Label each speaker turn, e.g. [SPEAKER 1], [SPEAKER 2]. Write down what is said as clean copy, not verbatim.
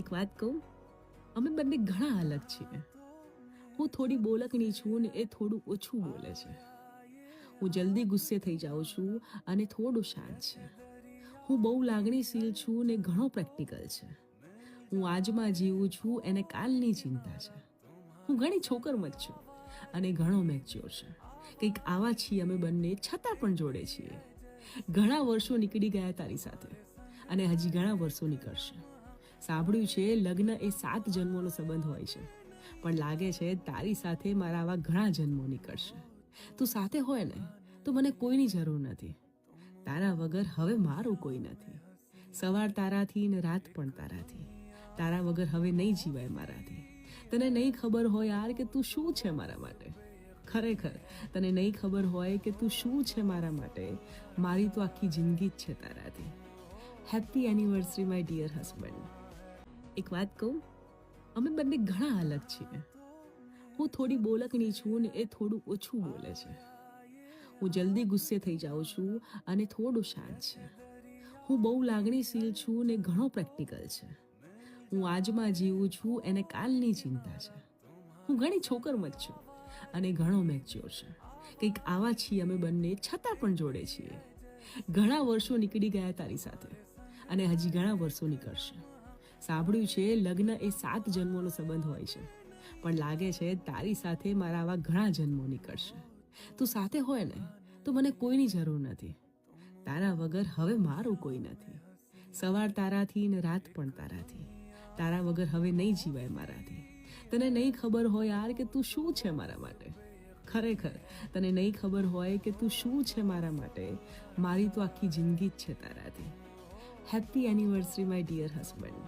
[SPEAKER 1] એક વાત કહું, અમે બંને ઘણા અલગ છીએ. હું થોડી બોલકની છું ને એ થોડું ઓછું બોલે છે. હું જલ્દી ગુસ્સે થઈ જાઉં છું અને થોડું શાંત છે. હું બહુ લાગણીશીલ છું ને ઘણો પ્રેક્ટિકલ છે. હું આજમાં જીવું છું એને કાલની ચિંતા છે. હું ઘણી છોકરમત છું અને ઘણો મેચ્યોર છે. કંઈક આવા છીએ અમે બંને, છતાં પણ જોડે છીએ. ઘણા વર્ષો નીકળી ગયા તારી સાથે અને હજી ઘણા વર્ષો નીકળશે. સાંભળ્યું છે લગ્ન એ 7 જન્મોનો સંબંધ હોય છે, પણ લાગે છે તારી સાથે મારા આવા ઘણા જન્મો નીકળશે. તું સાથે હોય ને તો મને કોઈની જરૂર નથી. તારા વગર હવે મારું કોઈ નથી. સવાર તારાથી ને રાત પણ તારાથી. તારા વગર હવે નહીં જીવાય મારાથી. તને નહીં ખબર હોય યાર કે તું શું છે મારા માટે. ખરેખર તને નહીં ખબર હોય કે તું શું છે મારા માટે. મારી તો આખી જિંદગી જ છે તારાથી. Happy anniversary my dear husband. એક વાત કહું, અમે બંને ઘણા અલગ છીએ. હું થોડી બોલકની છું ને એ થોડું ઓછું બોલે છે. હું જલ્દી ગુસ્સે થઈ જાઉં છું અને થોડું શાંત છે. હું બહુ લાગણીશીલ છું ને ઘણો પ્રેક્ટિકલ છે. હું આજમાં જીવું છું એને કાલની ચિંતા છે. હું ઘણી છોકરમત છું અને ઘણો મેચ્યોર છે. કંઈક આવા છીએ અમે બંને, છતાં પણ જોડે છીએ. ઘણા વર્ષો નીકળી ગયા તારી સાથે અને હજી ઘણા વર્ષો નીકળશે. સાંભળ્યું છે લગ્ન એ 7 જન્મોનો સંબંધ હોય છે, પણ લાગે છે તારી સાથે મારા આવા ઘણા જન્મો નીકળશે. તું સાથે હોય ને તો મને કોઈની જરૂર નથી. તારા વગર હવે મારું કોઈ નથી. સવાર તારાથી ને રાત પણ તારાથી. તારા વગર હવે નહીં જીવાય મારાથી. તને નહીં ખબર હોય યાર કે તું શું છે મારા માટે. ખરેખર તને નહીં ખબર હોય કે તું શું છે મારા માટે. મારી તો આખી જિંદગી જ છે તારાથી. Happy anniversary my dear husband.